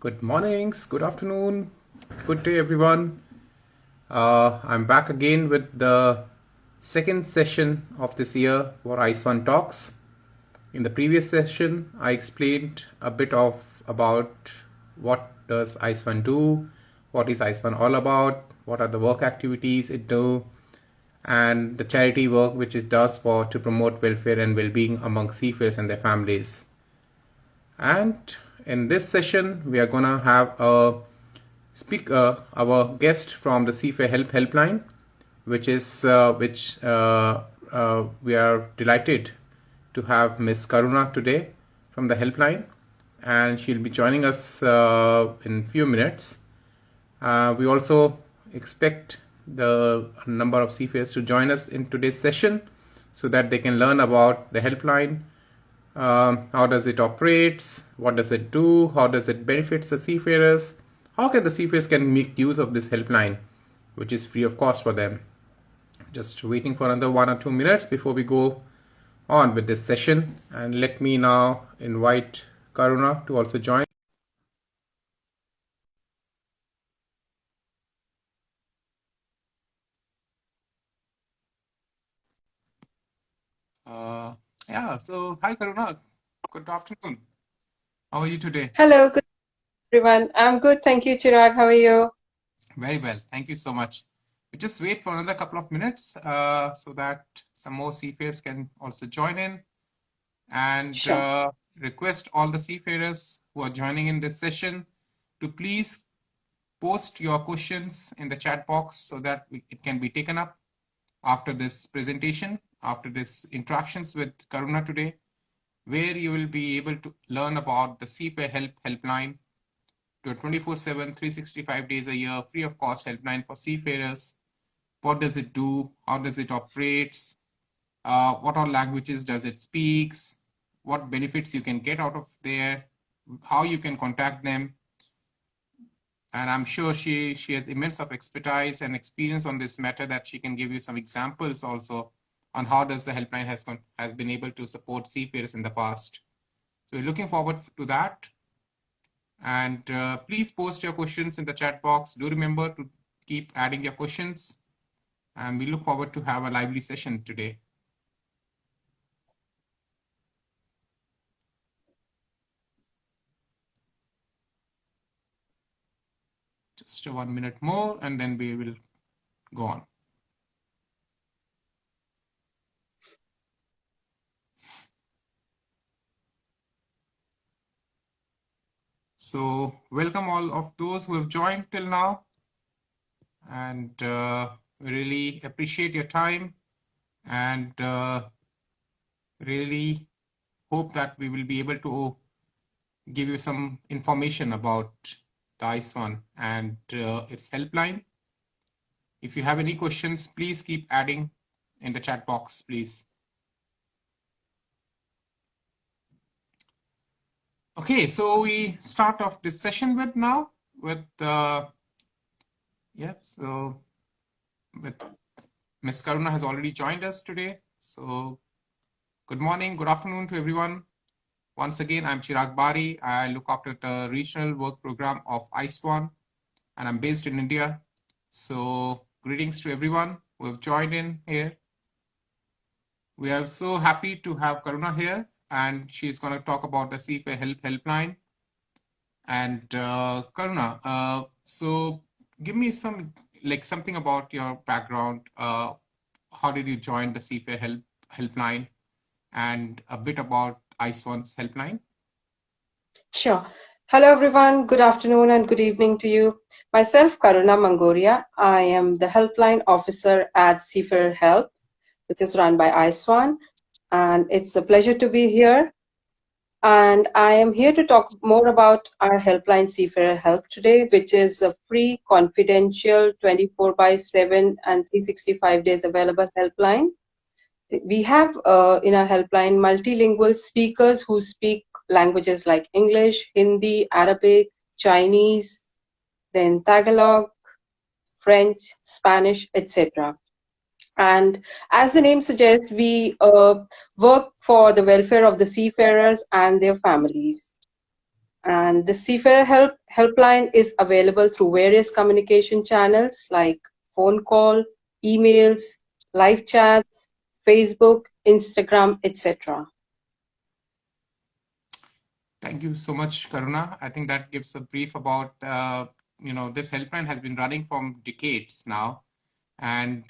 Good mornings, good afternoon, good day, everyone. I'm back again with the second session of this year for ISWAN Talks. In the previous session, I explained a bit about what does ISWAN do, what is ISWAN all about, what are the work activities it do, and the charity work which it does to promote welfare and well-being among seafarers and their families. And in this session, we are gonna have a speaker, our guest from the SeafarerHelp Helpline, which we are delighted to have Miss Karuna today from the helpline, and she'll be joining us in a few minutes. We also expect the number of seafarers to join us in today's session so that they can learn about the helpline. How does it operate? What does it do? How does it benefit the seafarers? How can the seafarers make use of this helpline, which is free of cost for them? Just waiting for another 1 or 2 minutes before we go on with this session. And let me now invite Karuna to also join. So hi Karuna, good afternoon. How are you today? Hello, good everyone. I'm good, thank you, Chirag. How are you? Very well, thank you so much. We just wait for another couple of minutes so that some more seafarers can also join in, and Sure. request all the seafarers who are joining in this session to please post your questions in the chat box so that it can be taken up after this presentation, after this interactions with Karuna today, where you will be able to learn about the SeafarerHelp Helpline, to a 24/7, 365 days a year, free of cost helpline for seafarers. What does it do? How does it operate? What all languages does it speaks? What benefits you can get out of there? How you can contact them? And I'm sure she has immense of expertise and experience on this matter that she can give you some examples also on how does the helpline has been able to support seafarers in the past. So we're looking forward to that. And please post your questions in the chat box. Do remember to keep adding your questions. And we look forward to have a lively session today. Just 1 minute more and then we will go on. So welcome all of those who have joined till now, and we really appreciate your time, and really hope that we will be able to give you some information about the ISWAN and its helpline. If you have any questions, please keep adding in the chat box, please. Okay, so we start off this session with Ms. Karuna has already joined us today. So good morning, good afternoon to everyone. Once again, I'm Chirag Bahri. I look after the regional work program of ISWAN, and I'm based in India. So greetings to everyone who have joined in here. We are so happy to have Karuna here, and she's going to talk about the SeafarerHelp Helpline. And Karuna, so give me something about your background. How did you join the SeafarerHelp Helpline, and a bit about ISWAN's helpline? Sure. Hello, everyone. Good afternoon and good evening to you. Myself, Karuna Mangoria. I am the Helpline Officer at SeafarerHelp, which is run by ISWAN. And it's a pleasure to be here. And I am here to talk more about our helpline SeafarerHelp today, which is a free, confidential, 24/7 and 365 days available helpline. We have in our helpline multilingual speakers who speak languages like English, Hindi, Arabic, Chinese, then Tagalog, French, Spanish, etc. And as the name suggests, we work for the welfare of the seafarers and their families. And the SeafarerHelp Helpline is available through various communication channels like phone call, emails, live chats, Facebook, Instagram, etc. Thank you so much, Karuna. I think that gives a brief about, this helpline has been running from decades now, and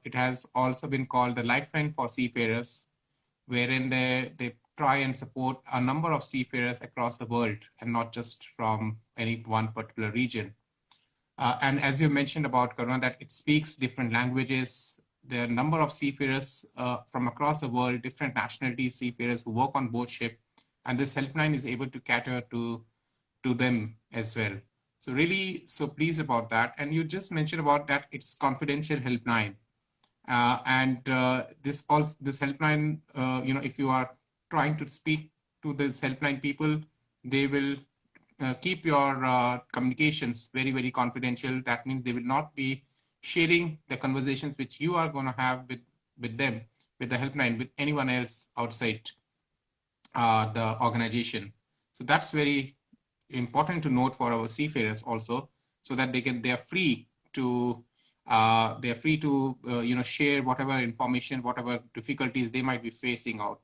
it has also been called the lifeline for seafarers, wherein they try and support a number of seafarers across the world and not just from any one particular region. And as you mentioned about Karuna, that it speaks different languages. There are a number of seafarers from across the world, different nationalities, seafarers who work on board ship, and this helpline is able to cater to them as well. So really, so pleased about that. And you just mentioned about that it's confidential helpline, and this helpline, if you are trying to speak to this helpline people, they will keep your communications very, very confidential. That means they will not be sharing the conversations which you are going to have with them, with the helpline, with anyone else outside the organization. So that's very important to note for our seafarers also, so that they are free to share whatever information, whatever difficulties they might be facing out,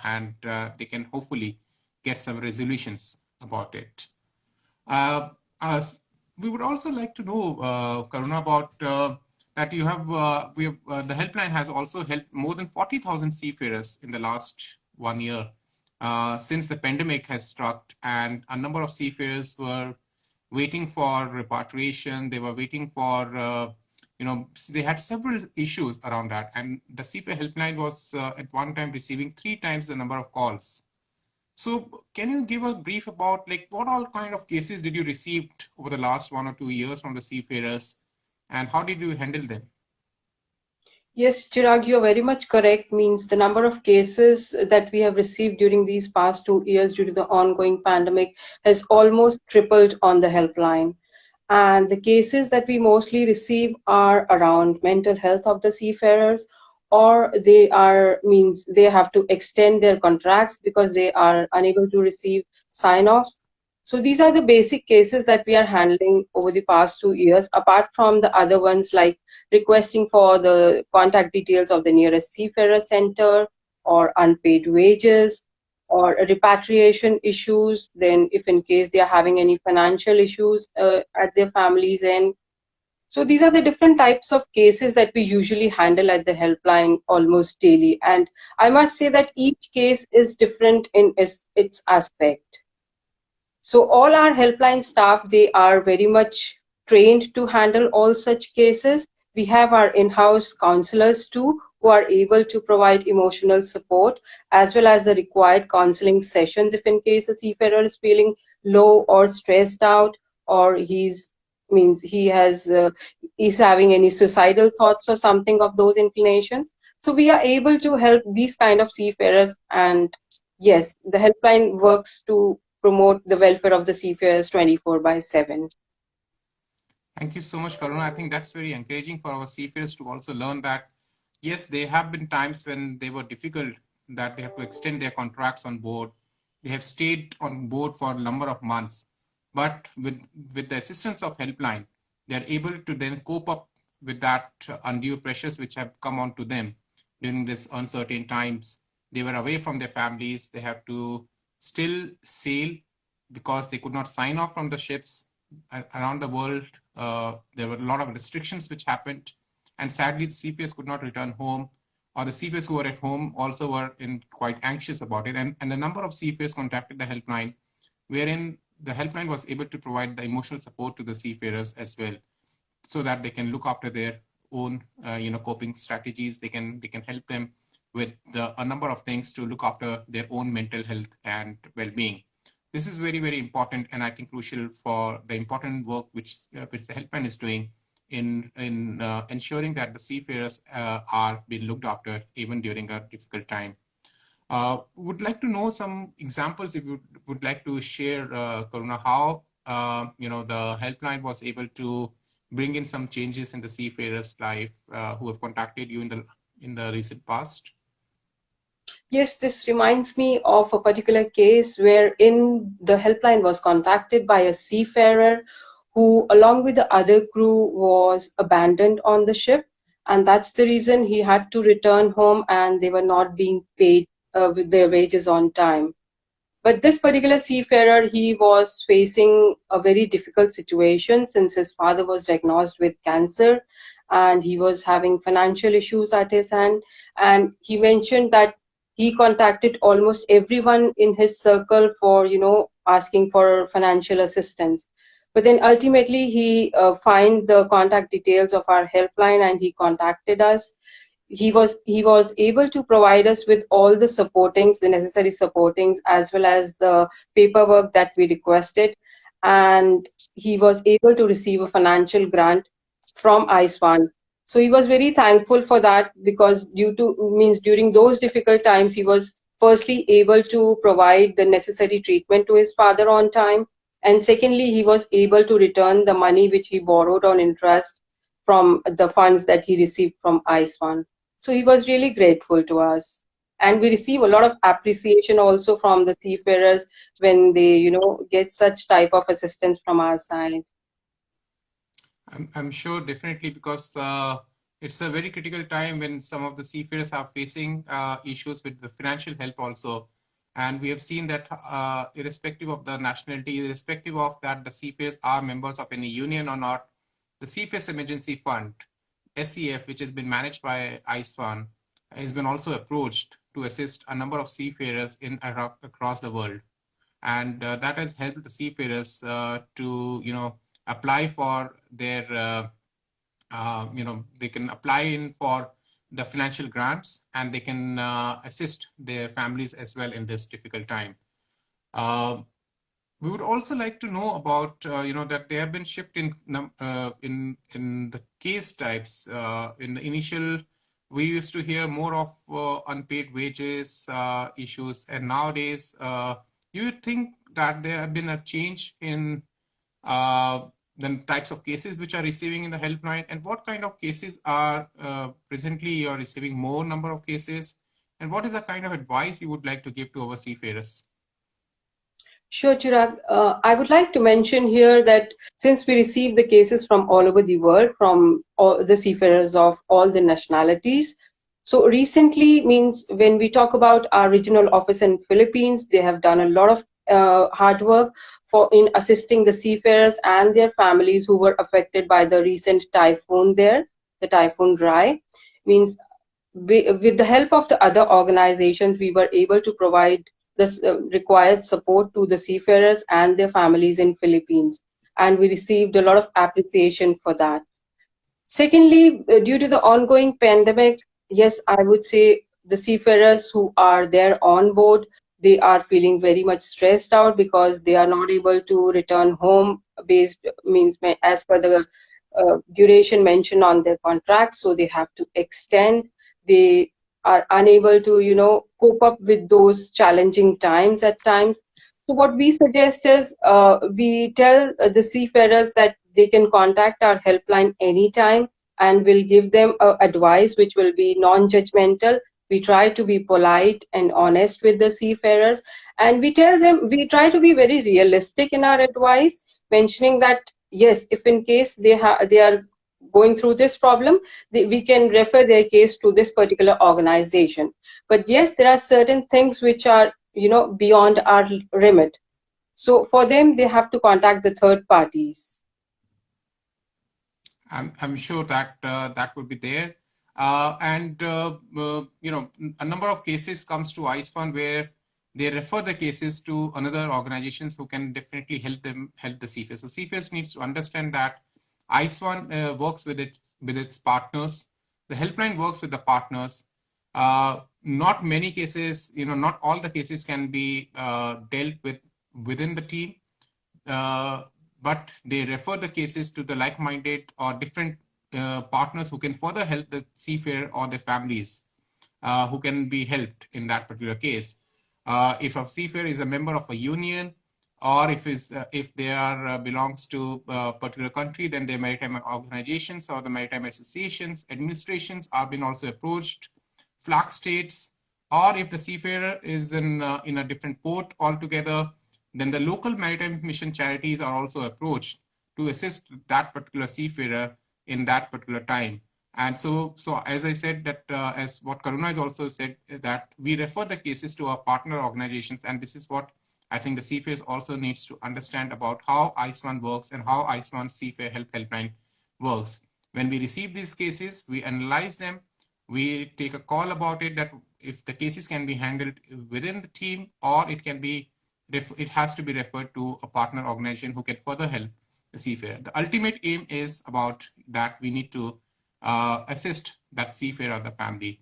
and they can hopefully get some resolutions about it. We would also like to know, Karuna, about that you have, the helpline has also helped more than 40,000 seafarers in the last 1 year since the pandemic has struck, and a number of seafarers were waiting for repatriation. They were waiting for, they had several issues around that, and the Seafarer Helpline was at one time receiving 3 times the number of calls. So can you give a brief about like what all kind of cases did you receive over the last 1 or 2 years from the seafarers, and how did you handle them? Yes, Chirag, you are very much correct. Means the number of cases that we have received during these past 2 years due to the ongoing pandemic has almost tripled on the helpline. And the cases that we mostly receive are around mental health of the seafarers, or they have to extend their contracts because they are unable to receive sign-offs. So these are the basic cases that we are handling over the past 2 years, apart from the other ones like requesting for the contact details of the nearest seafarer center, or unpaid wages, or repatriation issues. Then if in case they are having any financial issues at their families end. So these are the different types of cases that we usually handle at the helpline almost daily. And I must say that each case is different in its aspect. So all our helpline staff, they are very much trained to handle all such cases. We have our in-house counselors too, who are able to provide emotional support as well as the required counseling sessions if in case a seafarer is feeling low or stressed out, or he's having any suicidal thoughts or something of those inclinations. So we are able to help these kind of seafarers, and yes, the helpline works to promote the welfare of the seafarers 24/7. Thank you so much, Karuna. I think that's very encouraging for our seafarers to also learn that, yes, there have been times when they were difficult, that they have to extend their contracts on board. They have stayed on board for a number of months. But with the assistance of Helpline, they are able to then cope up with that undue pressures which have come onto them during this uncertain times. They were away from their families. They have to still sail because they could not sign off from the ships around the world. There were a lot of restrictions which happened, and sadly the seafarers could not return home, or the seafarers who were at home also were quite anxious about it, and a number of seafarers contacted the helpline, wherein the helpline was able to provide the emotional support to the seafarers as well, so that they can look after their own coping strategies. They can help them with a number of things to look after their own mental health and well-being. This is very, very important, and I think crucial for the important work which the helpline is doing in ensuring that the seafarers are being looked after even during a difficult time. Would like to know some examples, if you would like to share, Karuna, how the helpline was able to bring in some changes in the seafarers' life who have contacted you in the recent past. Yes, this reminds me of a particular case wherein the helpline was contacted by a seafarer who, along with the other crew, was abandoned on the ship. And that's the reason he had to return home and they were not being paid with their wages on time. But this particular seafarer, he was facing a very difficult situation since his father was diagnosed with cancer and he was having financial issues at his hand. And he mentioned that he contacted almost everyone in his circle for, asking for financial assistance. But then ultimately he find the contact details of our helpline and he contacted us. He was able to provide us with all the necessary supportings, as well as the paperwork that we requested, and he was able to receive a financial grant from ISWAN. So he was very thankful for that, because during those difficult times he was firstly able to provide the necessary treatment to his father on time, and secondly he was able to return the money which he borrowed on interest from the funds that he received from ISWAN. So he was really grateful to us. And we receive a lot of appreciation also from the seafarers when they, get such type of assistance from our side. I'm sure, definitely, because it's a very critical time when some of the seafarers are facing issues with the financial help also. And we have seen that irrespective of the nationality, irrespective of that the seafarers are members of any union or not, the Seafarers Emergency Fund, SEF, which has been managed by ISWAN, has been also approached to assist a number of seafarers in across the world. And that has helped the seafarers to, apply for their, they can apply in for the financial grants, and they can assist their families as well in this difficult time. We would also like to know about, that there have been shift in the case types. In the initial, we used to hear more of unpaid wages issues, and nowadays, you would think that there have been a change in the types of cases which are receiving in the helpline, and what kind of cases are presently you are receiving more number of cases, and what is the kind of advice you would like to give to our seafarers? Sure, Chirag. I would like to mention here that since we receive the cases from all over the world, from all the seafarers of all the nationalities, so recently means when we talk about our regional office in Philippines, they have done a lot of hard work in assisting the seafarers and their families who were affected by the recent typhoon there, the Typhoon Rai. Means with the help of the other organizations, we were able to provide the required support to the seafarers and their families in Philippines, and we received a lot of appreciation for that. Secondly, due to the ongoing pandemic, yes, I would say the seafarers who are there on board, they are feeling very much stressed out because they are not able to return home based means as per the duration mentioned on their contract, so they have to extend. They are unable to, cope up with those challenging times at times. So what we suggest is we tell the seafarers that they can contact our helpline anytime, and we'll give them advice which will be non-judgmental. We try to be polite and honest with the seafarers, and we tell them, we try to be very realistic in our advice, mentioning that yes, if in case they are going through this problem, we can refer their case to this particular organization. But yes, there are certain things which are, beyond our remit. So for them, they have to contact the third parties. I'm sure that that would be there. And a number of cases comes to ISWAN where they refer the cases to another organizations who can definitely help the seafarers. So seafarers needs to understand that ISWAN works with its partners. The helpline works with the partners. Not many cases, not all the cases can be dealt with within the team. But they refer the cases to the like-minded or different partners who can further help the seafarer or their families who can be helped in that particular case. If a seafarer is a member of a union, or if they are belongs to a particular country, then their maritime organizations or the maritime associations, administrations are being also approached. Flag states or if the seafarer is in a different port altogether, then the local maritime mission charities are also approached to assist that particular seafarer in that particular time. And so as I said, that as what Karuna has also said, is that we refer the cases to our partner organizations, and this is what I think the seafarers also needs to understand about how ISWAN works and how ISWAN Seafarer Help Helpline works. When we receive these cases, we analyze them, we take a call about it, that if the cases can be handled within the team, or it has to be referred to a partner organization who can further help the seafarer. The ultimate aim is about that we need to assist that seafarer or the family.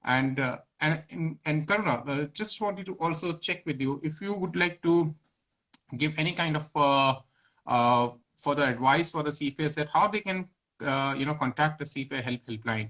And Karuna, just wanted to also check with you if you would like to give any kind of further advice for the seafarers that how they can contact the Seafarer Help Helpline.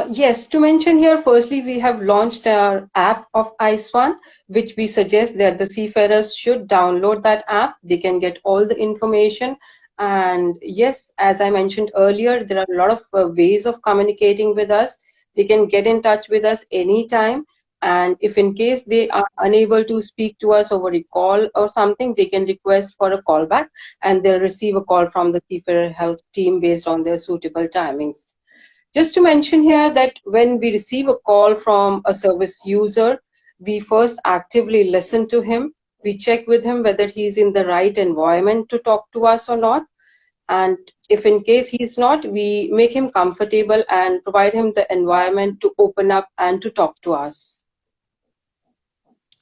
Yes, to mention here, firstly, we have launched our app of ISWAN, which we suggest that the seafarers should download that app. They can get all the information. And yes, as I mentioned earlier, there are a lot of ways of communicating with us. They can get in touch with us anytime. And if in case they are unable to speak to us over a call or something, they can request for a call back and they'll receive a call from the Seafarer Help team based on their suitable timings. Just to mention here that when we receive a call from a service user, we first actively listen to him. We check with him whether he's in the right environment to talk to us or not. And if in case he's not, we make him comfortable and provide him the environment to open up and to talk to us.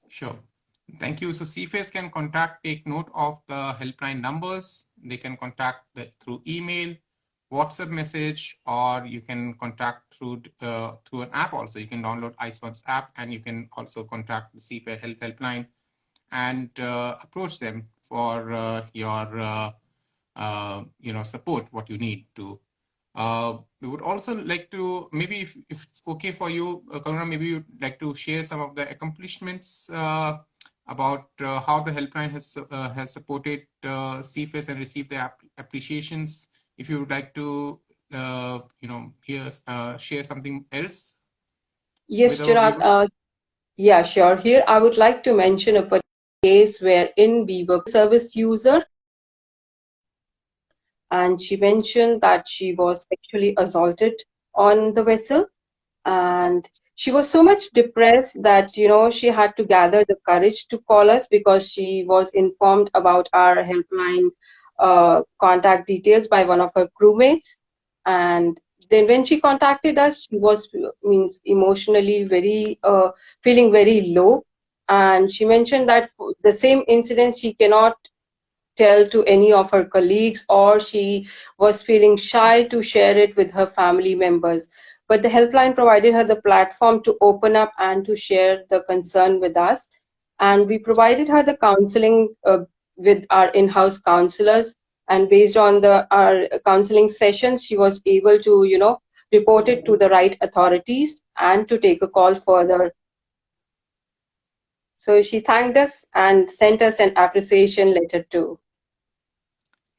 Sure. Thank you. So seafarers can take note of the helpline numbers. They can contact through email, WhatsApp message, or you can contact through an app also. You can download ISWAN's app, and you can also contact the Seafarer Help Helpline and approach them for your support, what you need to. We would also like to, maybe if it's okay for you, Karuna, maybe you'd like to share some of the accomplishments about how the helpline has supported seafarers and received the appreciations. If you would like to, share something else. Yes, Chirag. Yeah, sure. Here, I would like to mention a particular case wherein we were a service user, and she mentioned that she was sexually assaulted on the vessel, and she was so much depressed that she had to gather the courage to call us because she was informed about our helpline contact details by one of her crewmates. And then when she contacted us, she was emotionally very feeling very low, and she mentioned that the same incident she cannot tell to any of her colleagues, or she was feeling shy to share it with her family members. But the helpline provided her the platform to open up and to share the concern with us. And we provided her the counseling with our in-house counselors. And based on our counseling sessions, she was able to, report it to the right authorities and to take a call further. So she thanked us and sent us an appreciation letter too.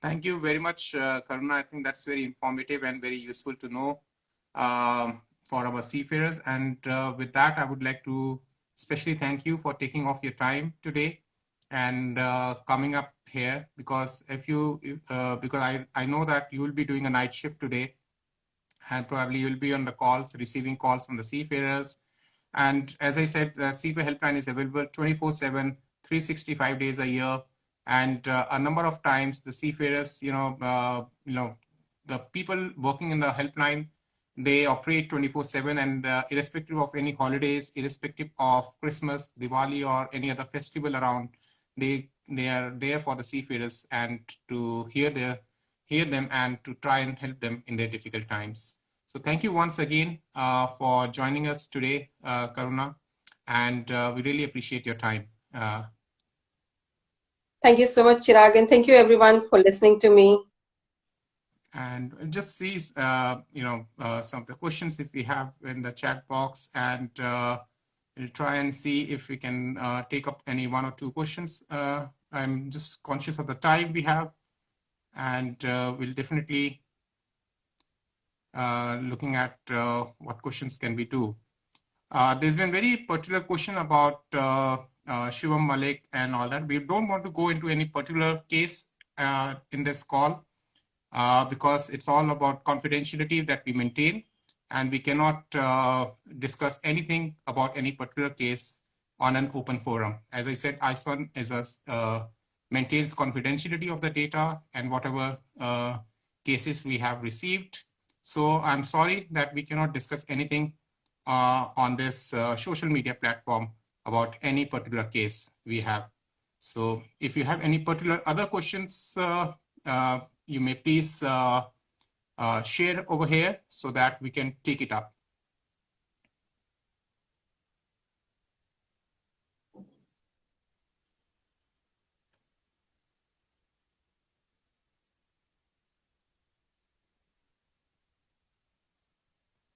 Thank you very much, Karuna. I think that's very informative and very useful to know for our seafarers. And with that, I would like to especially thank you for taking off your time today and coming up here, because because I know that you will be doing a night shift today, and probably you'll be on the calls, receiving calls from the seafarers. And as I said, the Seafarer Helpline is available 24/7, 365 days a year. And a number of times the seafarers, the people working in the helpline, they operate 24/7, and irrespective of any holidays, irrespective of Christmas, Diwali, or any other festival around, they are there for the seafarers and to hear them and to try and help them in their difficult times. So thank you once again for joining us today, Karuna, and we really appreciate your time. Thank you so much, Chirag, and thank you everyone for listening to me. And just see, some of the questions if we have in the chat box, and we'll try and see if we can take up any one or two questions. I'm just conscious of the time we have, and we'll definitely looking at what questions can we do. There's been very particular question about Shivam Malik and all that. We don't want to go into any particular case in this call because it's all about confidentiality that we maintain, and we cannot discuss anything about any particular case on an open forum. As I said, ISWAN is maintains confidentiality of the data and whatever cases we have received. So I'm sorry that we cannot discuss anything on this social media platform about any particular case we have. So if you have any particular other questions, you may please share over here so that we can take it up.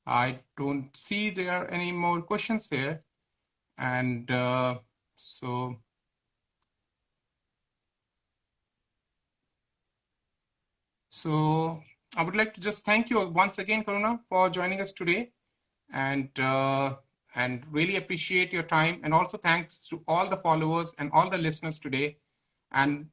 I don't see there are any more questions here. And so I would like to just thank you once again, Karuna, for joining us today, and really appreciate your time. And also thanks to all the followers and all the listeners today. And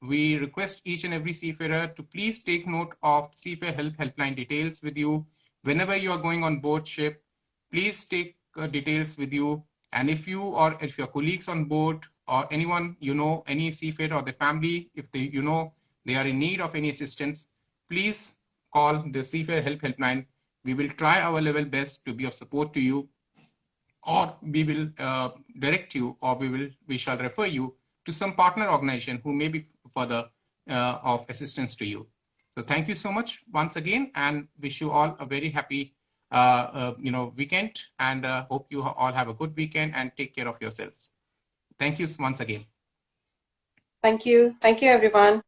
we request each and every seafarer to please take note of SeafarerHelp Helpline details with you. Whenever you are going on board ship, please take details with you. And if you or if your colleagues on board or anyone, you know, any seafarer or the family, if they, you know, they are in need of any assistance, please call the SeafarerHelp Helpline. We will try our level best to be of support to you, or we will direct you, or we shall refer you to some partner organization who may be further of assistance to you. So thank you so much once again, and wish you all a very happy weekend, and hope you all have a good weekend and take care of yourselves. Thank you once again. Thank you. Thank you, everyone.